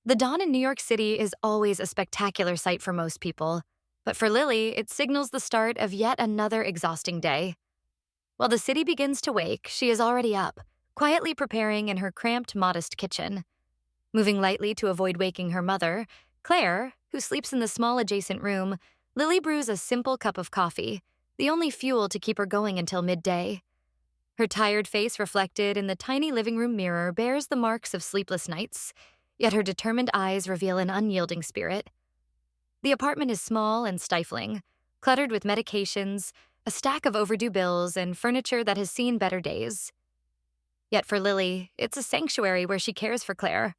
The dawn in New York City is always a spectacular sight for most people, but for Lily, it signals the start of yet another exhausting day. While the city begins to wake, she is already up, quietly preparing in her cramped, modest kitchen. Moving lightly to avoid waking her mother, Claire, who sleeps in the small adjacent room, Lily brews a simple cup of coffee, the only fuel to keep her going until midday. Her tired face reflected in the tiny living room mirror bears the marks of sleepless nights, yet her determined eyes reveal an unyielding spirit. The apartment is small and stifling, cluttered with medications, a stack of overdue bills, and furniture that has seen better days. Yet for Lily, it's a sanctuary where she cares for Claire,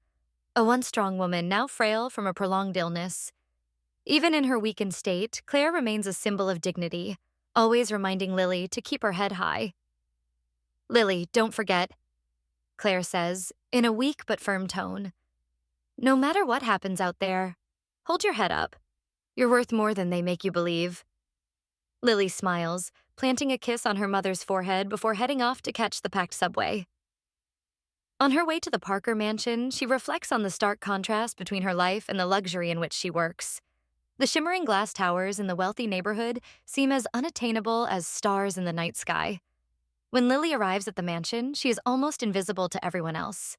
a once strong woman now frail from a prolonged illness. Even in her weakened state, Claire remains a symbol of dignity, always reminding Lily to keep her head high. "Lily, don't forget," Claire says, in a weak but firm tone. "No matter what happens out there, hold your head up. You're worth more than they make you believe." Lily smiles, planting a kiss on her mother's forehead before heading off to catch the packed subway. On her way to the Parker mansion, she reflects on the stark contrast between her life and the luxury in which she works. The shimmering glass towers in the wealthy neighborhood seem as unattainable as stars in the night sky. When Lily arrives at the mansion, she is almost invisible to everyone else.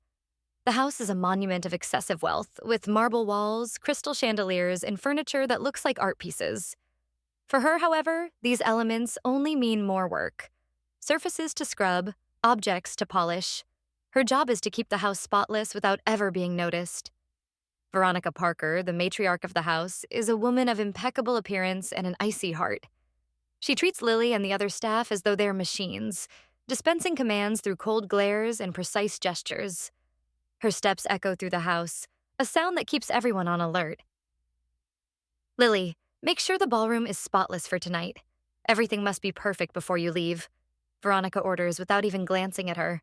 The house is a monument of excessive wealth, with marble walls, crystal chandeliers, and furniture that looks like art pieces. For her, however, these elements only mean more work. Surfaces to scrub, objects to polish. Her job is to keep the house spotless without ever being noticed. Veronica Parker, the matriarch of the house, is a woman of impeccable appearance and an icy heart. She treats Lily and the other staff as though they're machines, dispensing commands through cold glares and precise gestures. Her steps echo through the house, a sound that keeps everyone on alert. "Lily, make sure the ballroom is spotless for tonight. Everything must be perfect before you leave," Veronica orders without even glancing at her.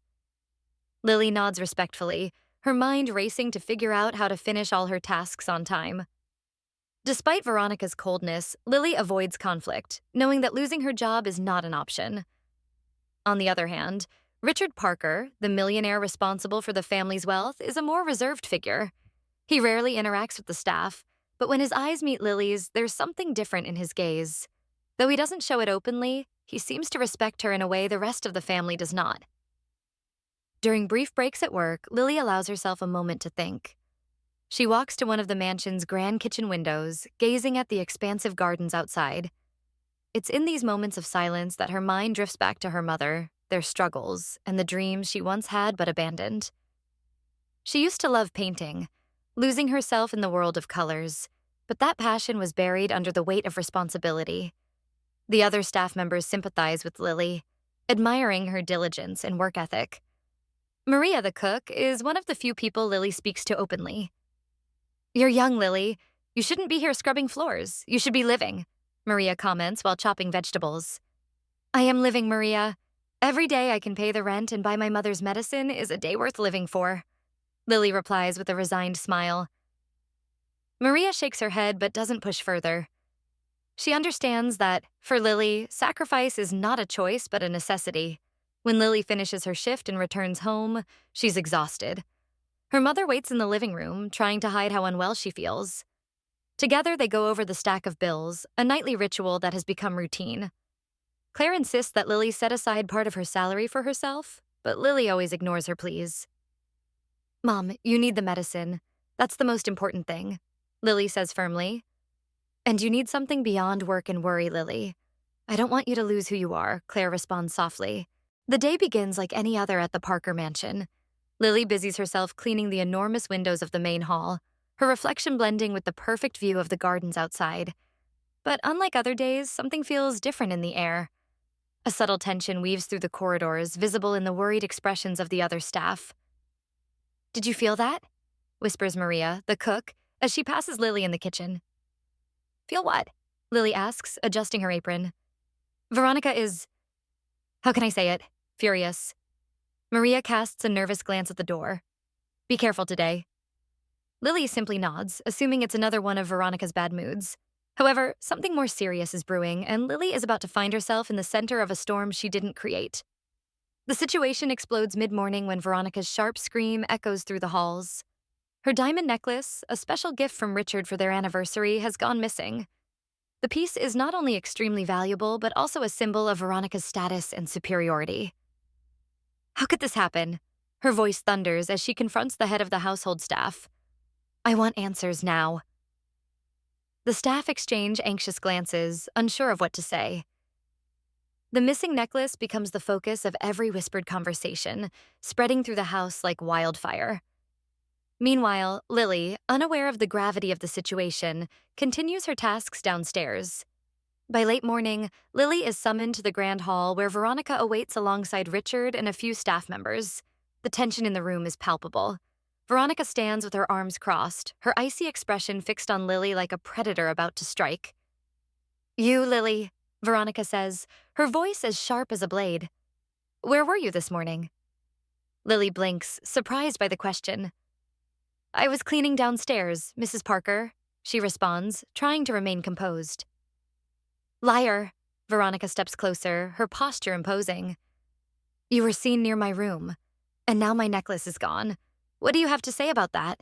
Lily nods respectfully, her mind racing to figure out how to finish all her tasks on time. Despite Veronica's coldness, Lily avoids conflict, knowing that losing her job is not an option. On the other hand, Richard Parker, the millionaire responsible for the family's wealth, is a more reserved figure. He rarely interacts with the staff, but when his eyes meet Lily's, there's something different in his gaze. Though he doesn't show it openly, he seems to respect her in a way the rest of the family does not. During brief breaks at work, Lily allows herself a moment to think. She walks to one of the mansion's grand kitchen windows, gazing at the expansive gardens outside. It's in these moments of silence that her mind drifts back to her mother, their struggles, and the dreams she once had but abandoned. She used to love painting, losing herself in the world of colors, but that passion was buried under the weight of responsibility. The other staff members sympathize with Lily, admiring her diligence and work ethic. Maria, the cook, is one of the few people Lily speaks to openly. "You're young, Lily. You shouldn't be here scrubbing floors. You should be living," Maria comments while chopping vegetables. "I am living, Maria. Every day I can pay the rent and buy my mother's medicine is a day worth living for," Lily replies with a resigned smile. Maria shakes her head but doesn't push further. She understands that, for Lily, sacrifice is not a choice but a necessity. When Lily finishes her shift and returns home, she's exhausted. Her mother waits in the living room, trying to hide how unwell she feels. Together, they go over the stack of bills, a nightly ritual that has become routine. Claire insists that Lily set aside part of her salary for herself, but Lily always ignores her pleas. "Mom, you need the medicine. That's the most important thing," Lily says firmly. "And you need something beyond work and worry, Lily. I don't want you to lose who you are," Claire responds softly. The day begins like any other at the Parker mansion. Lily busies herself cleaning the enormous windows of the main hall, her reflection blending with the perfect view of the gardens outside. But unlike other days, something feels different in the air. A subtle tension weaves through the corridors, visible in the worried expressions of the other staff. "Did you feel that?" whispers Maria, the cook, as she passes Lily in the kitchen. "Feel what?" Lily asks, adjusting her apron. Veronica is, how can I say it, furious. Maria casts a nervous glance at the door. "Be careful today." Lily simply nods, assuming it's another one of Veronica's bad moods. However, something more serious is brewing, and Lily is about to find herself in the center of a storm she didn't create. The situation explodes mid-morning when Veronica's sharp scream echoes through the halls. Her diamond necklace, a special gift from Richard for their anniversary, has gone missing. The piece is not only extremely valuable, but also a symbol of Veronica's status and superiority. How could this happen? Her voice thunders as she confronts the head of the household staff. I want answers now. The staff exchange anxious glances, unsure of what to say. The missing necklace becomes the focus of every whispered conversation, spreading through the house like wildfire. Meanwhile, Lily, unaware of the gravity of the situation, continues her tasks downstairs. By late morning, Lily is summoned to the grand hall where Veronica awaits alongside Richard and a few staff members. The tension in the room is palpable. Veronica stands with her arms crossed, her icy expression fixed on Lily like a predator about to strike. You, Lily, Veronica says, her voice as sharp as a blade. Where were you this morning? Lily blinks, surprised by the question. I was cleaning downstairs, Mrs. Parker, she responds, trying to remain composed. Liar, Veronica steps closer, her posture imposing. You were seen near my room, and now my necklace is gone. What do you have to say about that?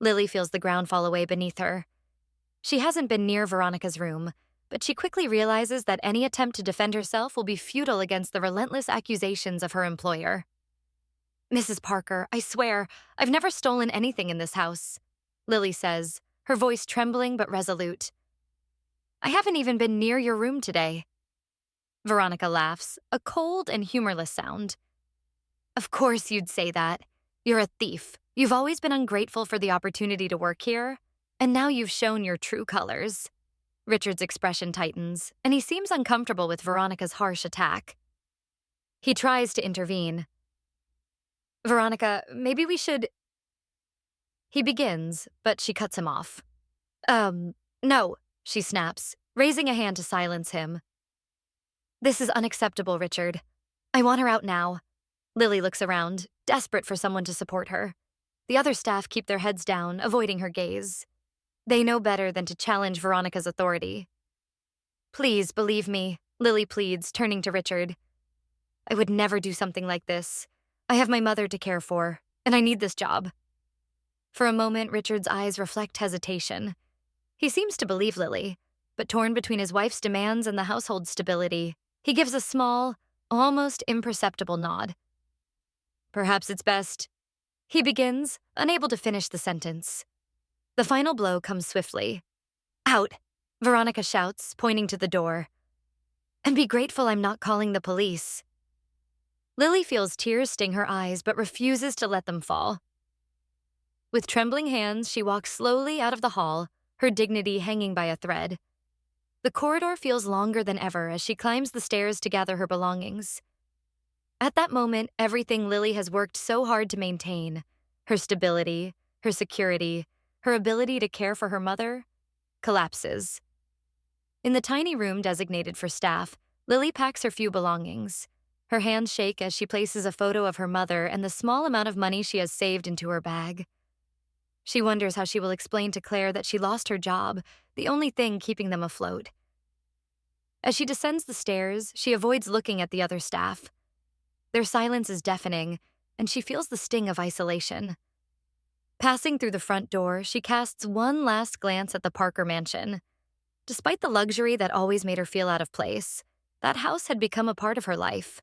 Lily feels the ground fall away beneath her. She hasn't been near Veronica's room, but she quickly realizes that any attempt to defend herself will be futile against the relentless accusations of her employer. Mrs. Parker, I swear, I've never stolen anything in this house, Lily says, her voice trembling but resolute. I haven't even been near your room today. Veronica laughs, a cold and humorless sound. Of course you'd say that. You're a thief. You've always been ungrateful for the opportunity to work here, and now you've shown your true colors. Richard's expression tightens, and he seems uncomfortable with Veronica's harsh attack. He tries to intervene. Veronica, maybe we should... He begins, but she cuts him off. No, she snaps, raising a hand to silence him. This is unacceptable, Richard. I want her out now. Lily looks around, desperate for someone to support her. The other staff keep their heads down, avoiding her gaze. They know better than to challenge Veronica's authority. Please believe me, Lily pleads, turning to Richard. I would never do something like this. I have my mother to care for, and I need this job. For a moment, Richard's eyes reflect hesitation. He seems to believe Lily, but torn between his wife's demands and the household's stability, he gives a small, almost imperceptible nod. Perhaps it's best. He begins, unable to finish the sentence. The final blow comes swiftly. Out, Veronica shouts, pointing to the door. And be grateful I'm not calling the police. Lily feels tears sting her eyes but refuses to let them fall. With trembling hands, she walks slowly out of the hall, her dignity hanging by a thread. The corridor feels longer than ever as she climbs the stairs to gather her belongings. At that moment, everything Lily has worked so hard to maintain, her stability, her security, her ability to care for her mother, collapses. In the tiny room designated for staff, Lily packs her few belongings. Her hands shake as she places a photo of her mother and the small amount of money she has saved into her bag. She wonders how she will explain to Claire that she lost her job, the only thing keeping them afloat. As she descends the stairs, she avoids looking at the other staff. Their silence is deafening, and she feels the sting of isolation. Passing through the front door, she casts one last glance at the Parker mansion. Despite the luxury that always made her feel out of place, that house had become a part of her life.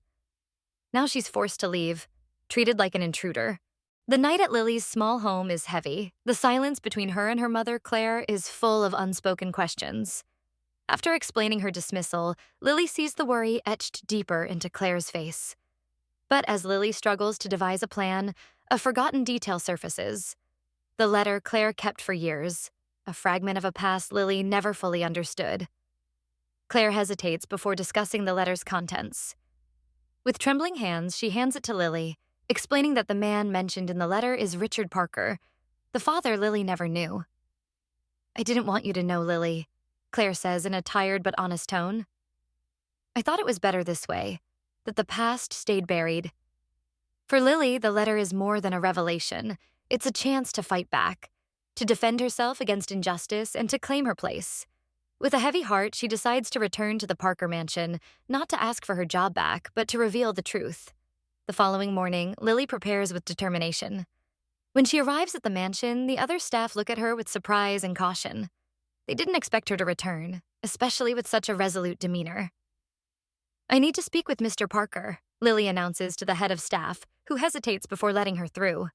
Now she's forced to leave, treated like an intruder. The night at Lily's small home is heavy. The silence between her and her mother, Claire, is full of unspoken questions. After explaining her dismissal, Lily sees the worry etched deeper into Claire's face. But as Lily struggles to devise a plan, a forgotten detail surfaces. The letter Claire kept for years, a fragment of a past Lily never fully understood. Claire hesitates before discussing the letter's contents. With trembling hands, she hands it to Lily, explaining that the man mentioned in the letter is Richard Parker, the father Lily never knew. I didn't want you to know, Lily, Claire says in a tired but honest tone. I thought it was better this way, that the past stayed buried. For Lily, the letter is more than a revelation. It's a chance to fight back, to defend herself against injustice and to claim her place. With a heavy heart, she decides to return to the Parker mansion, not to ask for her job back, but to reveal the truth. The following morning, Lily prepares with determination. When she arrives at the mansion, the other staff look at her with surprise and caution. They didn't expect her to return, especially with such a resolute demeanor. "I need to speak with Mr. Parker," Lily announces to the head of staff, who hesitates before letting her through.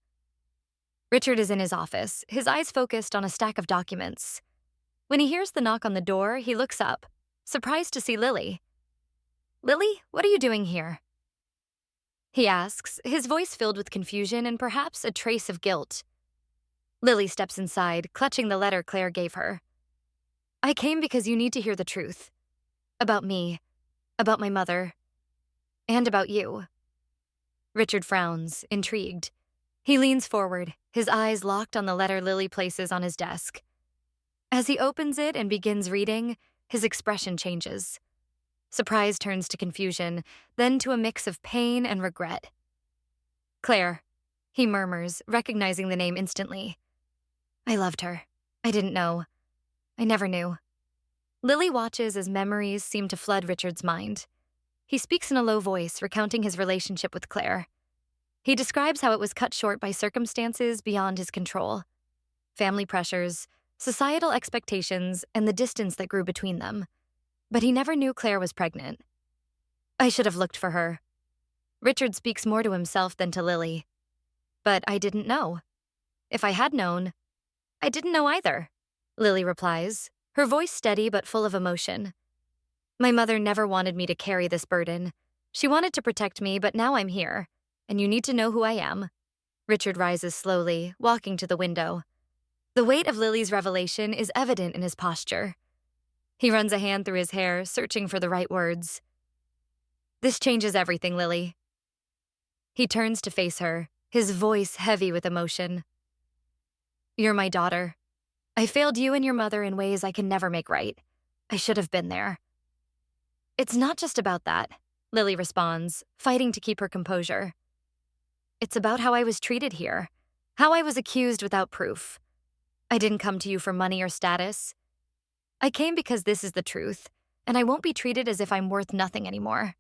Richard is in his office, his eyes focused on a stack of documents. When he hears the knock on the door, he looks up, surprised to see Lily. "Lily, what are you doing here?" he asks, his voice filled with confusion and perhaps a trace of guilt. Lily steps inside, clutching the letter Claire gave her. "I came because you need to hear the truth. About me, about my mother, and about you." Richard frowns, intrigued. He leans forward, his eyes locked on the letter Lily places on his desk. As he opens it and begins reading, his expression changes. Surprise turns to confusion, then to a mix of pain and regret. "Claire," he murmurs, recognizing the name instantly. "I loved her. I didn't know. I never knew." Lily watches as memories seem to flood Richard's mind. He speaks in a low voice, recounting his relationship with Claire. He describes how it was cut short by circumstances beyond his control. Family pressures, societal expectations, and the distance that grew between them. But he never knew Claire was pregnant. "I should have looked for her." Richard speaks more to himself than to Lily. "But I didn't know. If I had known, I didn't know either," Lily replies, her voice steady but full of emotion. "My mother never wanted me to carry this burden. She wanted to protect me, but now I'm here, and you need to know who I am." Richard rises slowly, walking to the window. The weight of Lily's revelation is evident in his posture. He runs a hand through his hair, searching for the right words. "This changes everything, Lily." He turns to face her, his voice heavy with emotion. "You're my daughter. I failed you and your mother in ways I can never make right. I should have been there." "It's not just about that," Lily responds, fighting to keep her composure. "It's about how I was treated here, how I was accused without proof. I didn't come to you for money or status. I came because this is the truth, and I won't be treated as if I'm worth nothing anymore."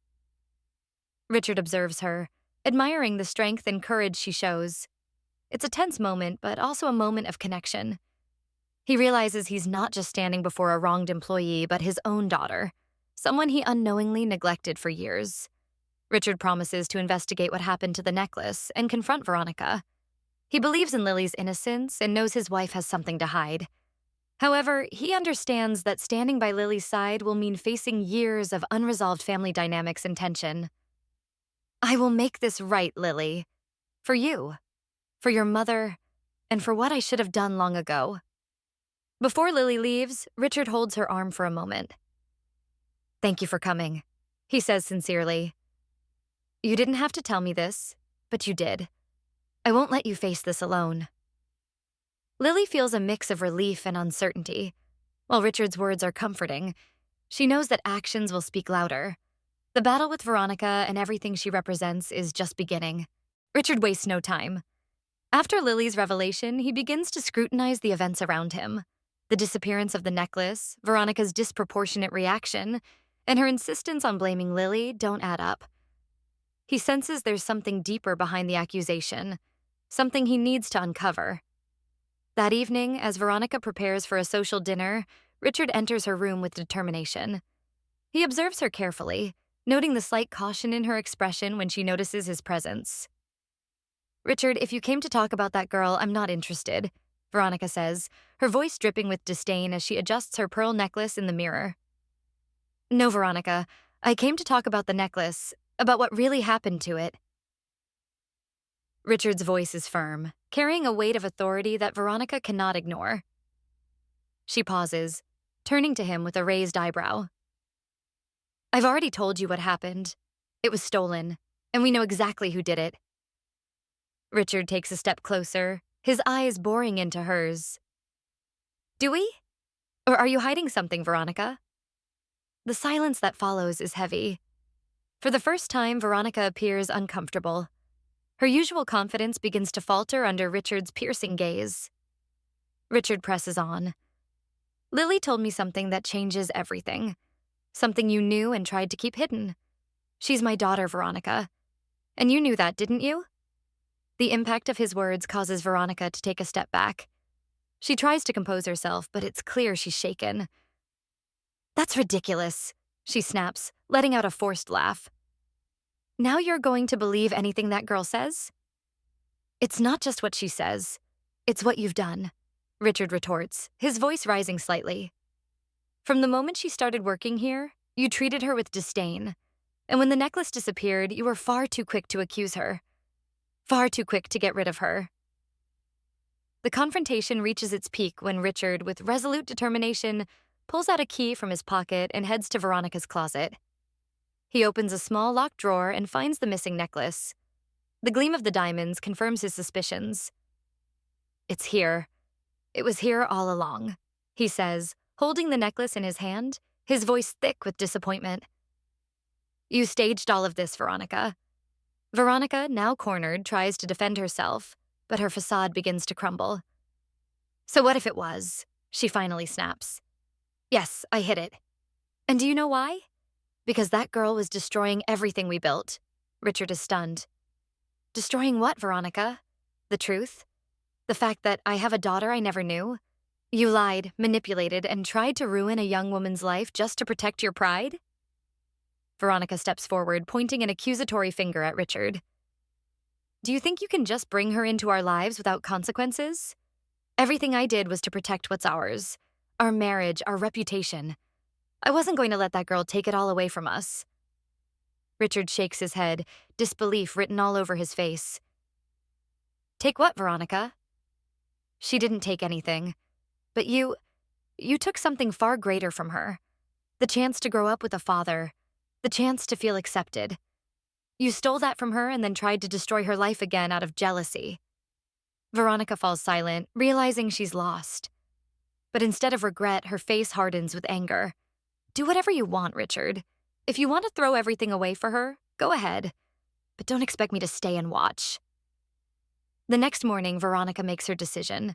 Richard observes her, admiring the strength and courage she shows. It's a tense moment, but also a moment of connection. He realizes he's not just standing before a wronged employee, but his own daughter, someone he unknowingly neglected for years. Richard promises to investigate what happened to the necklace and confront Veronica. He believes in Lily's innocence and knows his wife has something to hide. However, he understands that standing by Lily's side will mean facing years of unresolved family dynamics and tension. "I will make this right, Lily. For you, for your mother, and for what I should have done long ago." Before Lily leaves, Richard holds her arm for a moment. "Thank you for coming," he says sincerely. "You didn't have to tell me this, but you did. I won't let you face this alone." Lily feels a mix of relief and uncertainty. While Richard's words are comforting, she knows that actions will speak louder. The battle with Veronica and everything she represents is just beginning. Richard wastes no time. After Lily's revelation, he begins to scrutinize the events around him. The disappearance of the necklace, Veronica's disproportionate reaction, and her insistence on blaming Lily don't add up. He senses there's something deeper behind the accusation, something he needs to uncover. That evening, as Veronica prepares for a social dinner, Richard enters her room with determination. He observes her carefully, noting the slight caution in her expression when she notices his presence. "Richard, if you came to talk about that girl, I'm not interested," Veronica says, her voice dripping with disdain as she adjusts her pearl necklace in the mirror. "No, Veronica, I came to talk about the necklace, about what really happened to it." Richard's voice is firm, carrying a weight of authority that Veronica cannot ignore. She pauses, turning to him with a raised eyebrow. "I've already told you what happened. It was stolen, and we know exactly who did it." Richard takes a step closer, his eyes boring into hers. "Do we? Or are you hiding something, Veronica?" The silence that follows is heavy. For the first time, Veronica appears uncomfortable. Her usual confidence begins to falter under Richard's piercing gaze. Richard presses on. "Lily told me something that changes everything. Something you knew and tried to keep hidden. She's my daughter, Veronica. And you knew that, didn't you?" The impact of his words causes Veronica to take a step back. She tries to compose herself, but it's clear she's shaken. "That's ridiculous," she snaps, letting out a forced laugh. "Now you're going to believe anything that girl says?" "It's not just what she says. It's what you've done," Richard retorts, his voice rising slightly. "From the moment she started working here, you treated her with disdain. And when the necklace disappeared, you were far too quick to accuse her. Far too quick to get rid of her." The confrontation reaches its peak when Richard, with resolute determination, pulls out a key from his pocket and heads to Veronica's closet. He opens a small locked drawer and finds the missing necklace. The gleam of the diamonds confirms his suspicions. "It's here. It was here all along," he says, holding the necklace in his hand, his voice thick with disappointment. "You staged all of this, Veronica." Veronica, now cornered, tries to defend herself, but her facade begins to crumble. "So what if it was?" she finally snaps. "Yes, I hid it. And do you know why? Because that girl was destroying everything we built." Richard is stunned. "Destroying what, Veronica? The truth? The fact that I have a daughter I never knew? You lied, manipulated, and tried to ruin a young woman's life just to protect your pride?" Veronica steps forward, pointing an accusatory finger at Richard. "Do you think you can just bring her into our lives without consequences? Everything I did was to protect what's ours. Our marriage, our reputation. I wasn't going to let that girl take it all away from us." Richard shakes his head, disbelief written all over his face. "Take what, Veronica?" "She didn't take anything. But you took something far greater from her. The chance to grow up with a father. The chance to feel accepted. You stole that from her and then tried to destroy her life again out of jealousy." Veronica falls silent, realizing she's lost. But instead of regret, her face hardens with anger. "Do whatever you want, Richard. If you want to throw everything away for her, go ahead. But don't expect me to stay and watch." The next morning, Veronica makes her decision.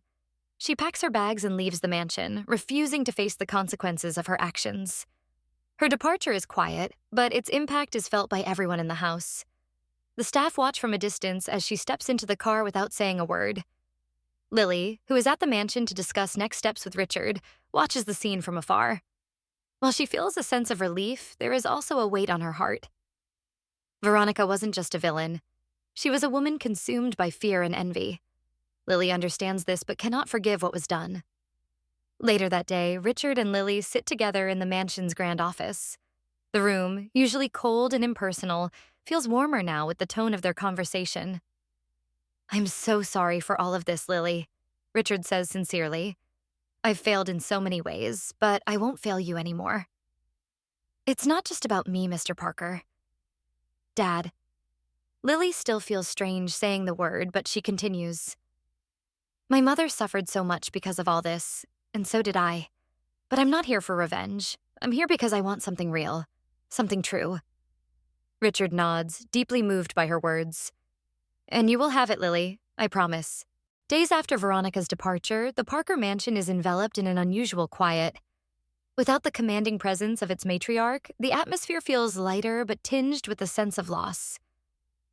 She packs her bags and leaves the mansion, refusing to face the consequences of her actions. Her departure is quiet, but its impact is felt by everyone in the house. The staff watch from a distance as she steps into the car without saying a word. Lily, who is at the mansion to discuss next steps with Richard, watches the scene from afar. While she feels a sense of relief, there is also a weight on her heart. Veronica wasn't just a villain. She was a woman consumed by fear and envy. Lily understands this but cannot forgive what was done. Later that day, Richard and Lily sit together in the mansion's grand office. The room, usually cold and impersonal, feels warmer now with the tone of their conversation. "I'm so sorry for all of this, Lily," Richard says sincerely. "I've failed in so many ways, but I won't fail you anymore." "It's not just about me, Mr. Parker." "Dad." Lily still feels strange saying the word, but she continues. "My mother suffered so much because of all this, and so did I. But I'm not here for revenge. I'm here because I want something real. Something true." Richard nods, deeply moved by her words. "And you will have it, Lily, I promise." Days after Veronica's departure, the Parker mansion is enveloped in an unusual quiet. Without the commanding presence of its matriarch, the atmosphere feels lighter but tinged with a sense of loss.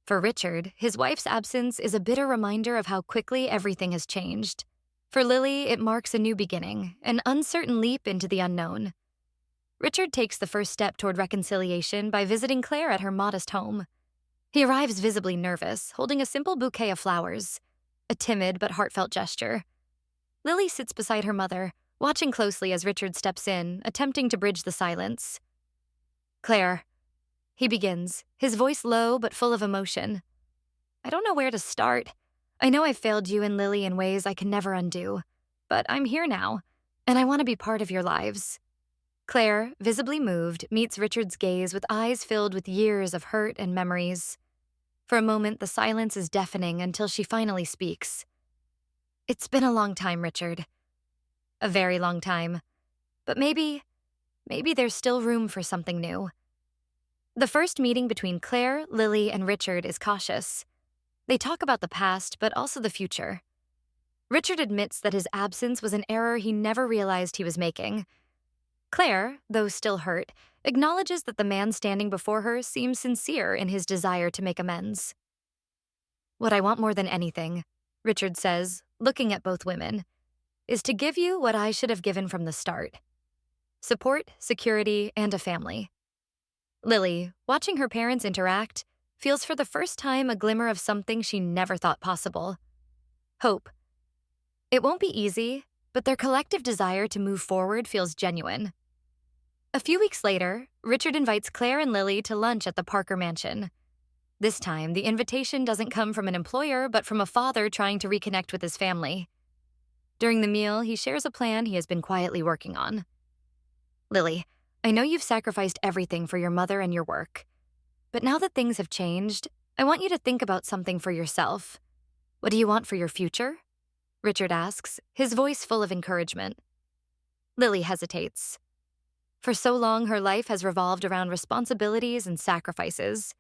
For Richard, his wife's absence is a bitter reminder of how quickly everything has changed. For Lily, it marks a new beginning, an uncertain leap into the unknown. Richard takes the first step toward reconciliation by visiting Claire at her modest home. He arrives visibly nervous, holding a simple bouquet of flowers, a timid but heartfelt gesture. Lily sits beside her mother, watching closely as Richard steps in, attempting to bridge the silence. "Claire," he begins, his voice low but full of emotion. "I don't know where to start. I know I've failed you and Lily in ways I can never undo. But I'm here now, and I want to be part of your lives." Claire, visibly moved, meets Richard's gaze with eyes filled with years of hurt and memories. For a moment, the silence is deafening until she finally speaks. "It's been a long time, Richard. A very long time. But maybe there's still room for something new." The first meeting between Claire, Lily, and Richard is cautious. They talk about the past, but also the future. Richard admits that his absence was an error he never realized he was making. Claire, though still hurt, acknowledges that the man standing before her seems sincere in his desire to make amends. What I want more than anything, Richard says, looking at both women, is to give you what I should have given from the start: support, security, and a family. Lily, watching her parents interact, feels for the first time a glimmer of something she never thought possible: hope. It won't be easy, but their collective desire to move forward feels genuine. A few weeks later, Richard invites Claire and Lily to lunch at the Parker mansion. This time, the invitation doesn't come from an employer, but from a father trying to reconnect with his family. During the meal, he shares a plan he has been quietly working on. Lily, I know you've sacrificed everything for your mother and your work. But now that things have changed, I want you to think about something for yourself. What do you want for your future? Richard asks, his voice full of encouragement. Lily hesitates. For so long, her life has revolved around responsibilities and sacrifices.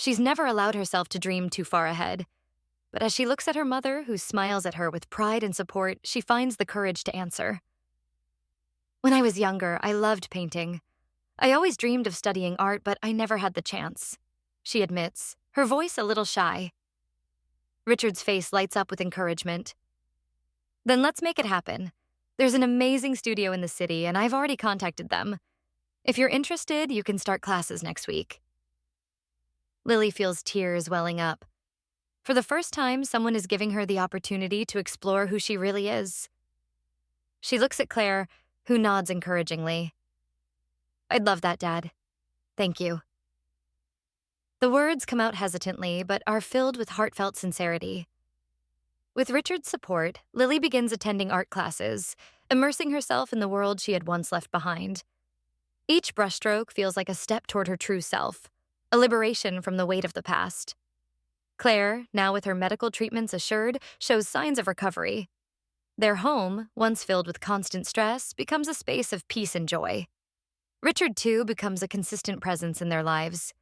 She's never allowed herself to dream too far ahead. But as she looks at her mother, who smiles at her with pride and support, she finds the courage to answer. When I was younger, I loved painting. I always dreamed of studying art, but I never had the chance, she admits, her voice a little shy. Richard's face lights up with encouragement. Then let's make it happen. There's an amazing studio in the city, and I've already contacted them. If you're interested, you can start classes next week. Lily feels tears welling up. For the first time, someone is giving her the opportunity to explore who she really is. She looks at Claire, who nods encouragingly. I'd love that, Dad. Thank you. The words come out hesitantly, but are filled with heartfelt sincerity. With Richard's support, Lily begins attending art classes, immersing herself in the world she had once left behind. Each brushstroke feels like a step toward her true self, a liberation from the weight of the past. Claire, now with her medical treatments assured, shows signs of recovery. Their home, once filled with constant stress, becomes a space of peace and joy. Richard, too, becomes a consistent presence in their lives.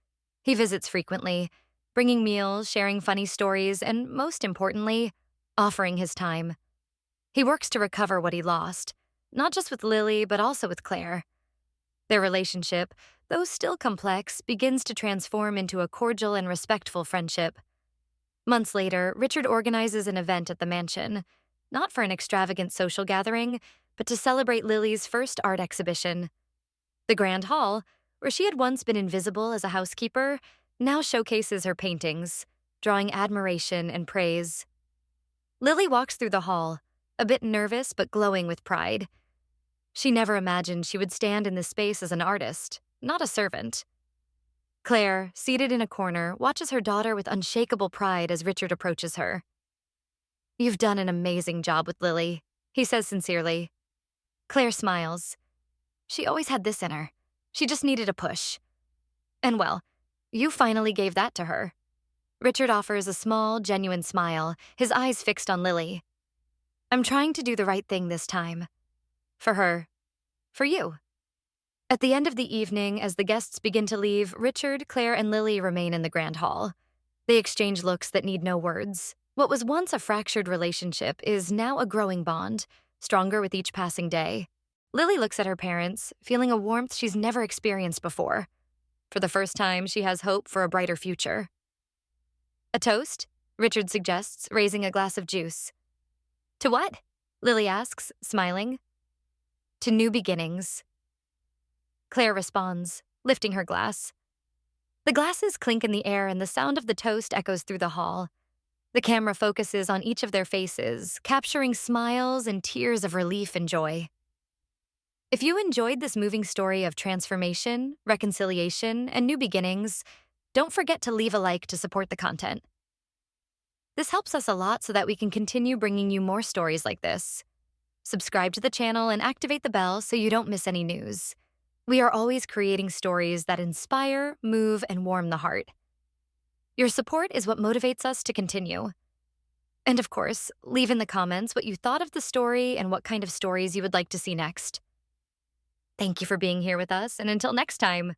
He visits frequently, bringing meals, sharing funny stories, and, most importantly, offering his time. He works to recover what he lost, not just with Lily, but also with Claire. Their relationship, though still complex, begins to transform into a cordial and respectful friendship. Months later, Richard organizes an event at the mansion, not for an extravagant social gathering, but to celebrate Lily's first art exhibition. The Grand Hall, where she had once been invisible as a housekeeper, now showcases her paintings, drawing admiration and praise. Lily walks through the hall, a bit nervous but glowing with pride. She never imagined she would stand in this space as an artist, not a servant. Claire, seated in a corner, watches her daughter with unshakable pride as Richard approaches her. You've done an amazing job with Lily, he says sincerely. Claire smiles. She always had this in her. She just needed a push. And well, you finally gave that to her. Richard offers a small, genuine smile, his eyes fixed on Lily. I'm trying to do the right thing this time. For her. For you. At the end of the evening, as the guests begin to leave, Richard, Claire, and Lily remain in the Grand Hall. They exchange looks that need no words. What was once a fractured relationship is now a growing bond, stronger with each passing day. Lily looks at her parents, feeling a warmth she's never experienced before. For the first time, she has hope for a brighter future. A toast? Richard suggests, raising a glass of juice. To what? Lily asks, smiling. To new beginnings. Claire responds, lifting her glass. The glasses clink in the air and the sound of the toast echoes through the hall. The camera focuses on each of their faces, capturing smiles and tears of relief and joy. If you enjoyed this moving story of transformation, reconciliation, and new beginnings, don't forget to leave a like to support the content. This helps us a lot so that we can continue bringing you more stories like this. Subscribe to the channel and activate the bell so you don't miss any news. We are always creating stories that inspire, move, and warm the heart. Your support is what motivates us to continue. And of course, leave in the comments what you thought of the story and what kind of stories you would like to see next. Thank you for being here with us, and until next time.